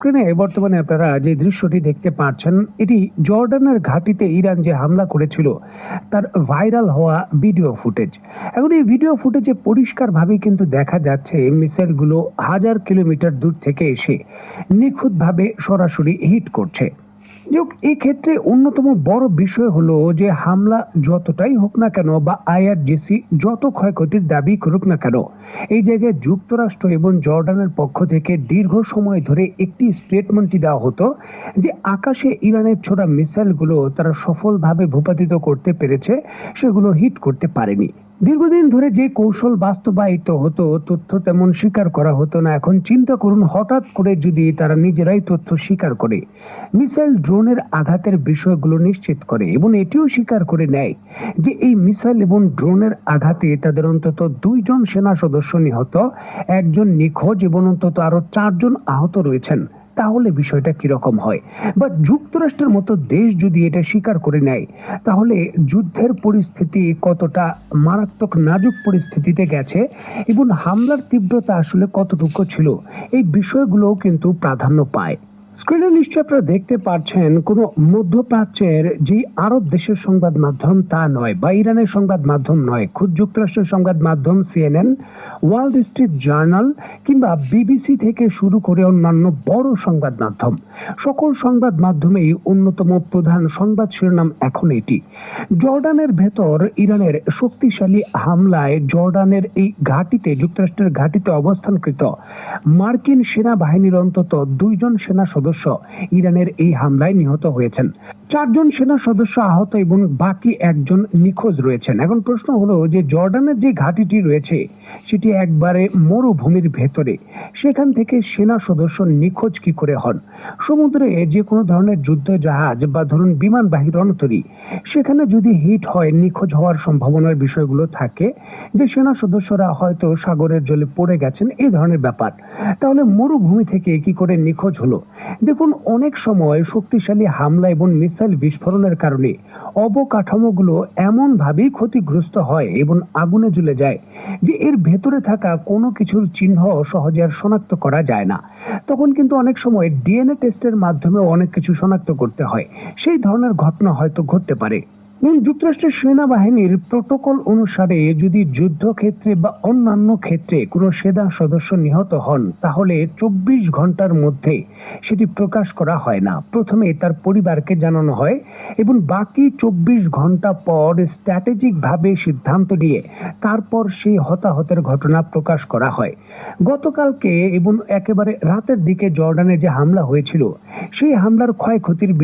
স্ক্রিনে বর্তমানে আপনারা যে দৃশ্যটি দেখতে পাচ্ছেন, এটি জর্ডানের ঘাঁটিতে ইরান যে হামলা করেছিল, তার ভাইরাল হওয়া ভিডিও ফুটেজ। এখন এই ভিডিও ফুটেজে পরিষ্কারভাবেই কিন্তু দেখা যাচ্ছে মিসাইলগুলো হাজার কিলোমিটার দূর থেকে এসে নিখুঁতভাবে সরাসরি হিট করছে। যোগ এই ক্ষেত্রে অন্যতম বড় বিষয় হলো যে হামলা যতটাই হোক না কেন বা আইআরজিসি যত ক্ষয়ক্ষতির দাবি করুক না কেন, এই জায়গায় যুক্তরাষ্ট্র এবং জর্ডানের পক্ষ থেকে দীর্ঘ সময় ধরে একটি স্টেটমেন্টই দেওয়া হতো যে আকাশে ইরানের ছোড়া মিসাইলগুলো তারা সফলভাবে ভূপাতিত করতে পেরেছে, সেগুলো হিট করতে পারেনি। দীর্ঘদিন ধরে যে কৌশল বাস্তবায়িত হতো, তথ্য তেমন স্বীকার করা হতো না। এখন চিন্তা করুন, হঠাৎ করে যদি তারা নিজেরাই তথ্য স্বীকার করে, মিসাইল ড্রোনের আঘাতের বিষয়গুলো নিশ্চিত করে এবং এটিও স্বীকার করে নেয় যে এই মিসাইল এবং ড্রোনের আঘাতে তাদের অন্তত 2 জন সেনা সদস্য নিহত, 1 জন নিখোঁজ এবং অন্তত আরো 4 জন আহত রয়েছেন। তাহলে বিষয়টা কিরকম হয়? বা যুক্তরাষ্ট্রের মতো দেশ যদি এটা স্বীকার করে নেয়, তাহলে যুদ্ধের পরিস্থিতি কতটা মারাত্মক নাজুক পরিস্থিতিতে গেছে এবং হামলার তীব্রতা আসলে কতটুকু ছিল, এই বিষয়গুলোও কিন্তু প্রাধান্য পায়। স্ক্রিনে নিশ্চয়ই আপনারা দেখতে পাচ্ছেন, কোনো মধ্যপ্রাচ্যের যে আরব দেশের সংবাদ মাধ্যম তা নয়, বা ইরানের সংবাদ মাধ্যম নয়, খুদ যুক্তরাষ্ট্রের সংবাদ মাধ্যম সিএনএন, ওয়াল স্ট্রিট জার্নাল কিংবা বিবিসি থেকে শুরু করে অন্যান্য বড় সংবাদ মাধ্যম, সকল সংবাদ মাধ্যমেই অন্যতম প্রধান সংবাদ শিরোনাম এখন এটি: জর্ডানের ভেতর ইরানের শক্তিশালী হামলায় জর্ডানের এই ঘাঁটিতে, যুক্তরাষ্ট্রের ঘাঁটিতে অবস্থানকৃত মার্কিন সেনাবাহিনীর অন্তত 2 জন সেনা সদস্য ইরানের এই হামলায় নিহত হয়েছেন। 4 জন সেনা সদস্য আহত এবং বাকি 1 জন নিখোঁজ রয়েছেন। এখন প্রশ্ন হলো যে জর্ডানের যে ঘাঁটিটি রয়েছে সেটি একবারে মরুভূমির ভেতরে, সেখান থেকে সেনা সদস্য নিখোঁজ কি করে হন? সমুদ্রে যে কোনো ধরনের যুদ্ধ জাহাজ বা ধরুন বিমানবাহী রণতরী, সেখানে যদি হিট হয়, নিখোঁজ হওয়ার সম্ভাবনার বিষয়গুলো থাকে যে সেনা সদস্যরা হয়তো সাগরের জলে পড়ে গেছেন, এই ধরনের ব্যাপার। তাহলে মরুভূমি থেকে কি করে নিখোঁজ হলো? দেখুন, অনেক সময় শক্তিশালী হামলা এবং মিসাইল বিস্ফোরণের কারণে অবকাঠামোগুলো এমন ভাবেই ক্ষতিগ্রস্ত হয় এবং আগুনে জ্বলে যায় যে এর ভেতরে থাকা কোনো কিছুর চিহ্ন সহজে আর শনাক্ত করা যায় না। তখন কিন্তু অনেক সময় ডিএনএ টেস্টের মাধ্যমে অনেক কিছু শনাক্ত করতে হয়। সেই ধরনের ঘটনা হয়তো ঘটতে পারে। যুক্তরাষ্ট্রের সেনাবাহিনীর প্রোটোকল অনুসারে যদি যুদ্ধক্ষেত্রে বা অন্যান্য ক্ষেত্রে কোনো সেনা সদস্য নিহত হন, তাহলে 24 ঘন্টার মধ্যে সেটি প্রকাশ করা হয় না। প্রথমে তার পরিবারকে জানানো হয় এবং বাকি 24 ঘন্টা পর স্ট্র্যাটেজিক ভাবে সিদ্ধান্ত নিয়ে তারপর সেই হতাহতের ঘটনা প্রকাশ করা হয়। গতকালকে এবং একেবারে রাতের দিকে জর্ডানে যে হামলা হয়েছিল, সেই হামলার ক্ষয়ক্ষতির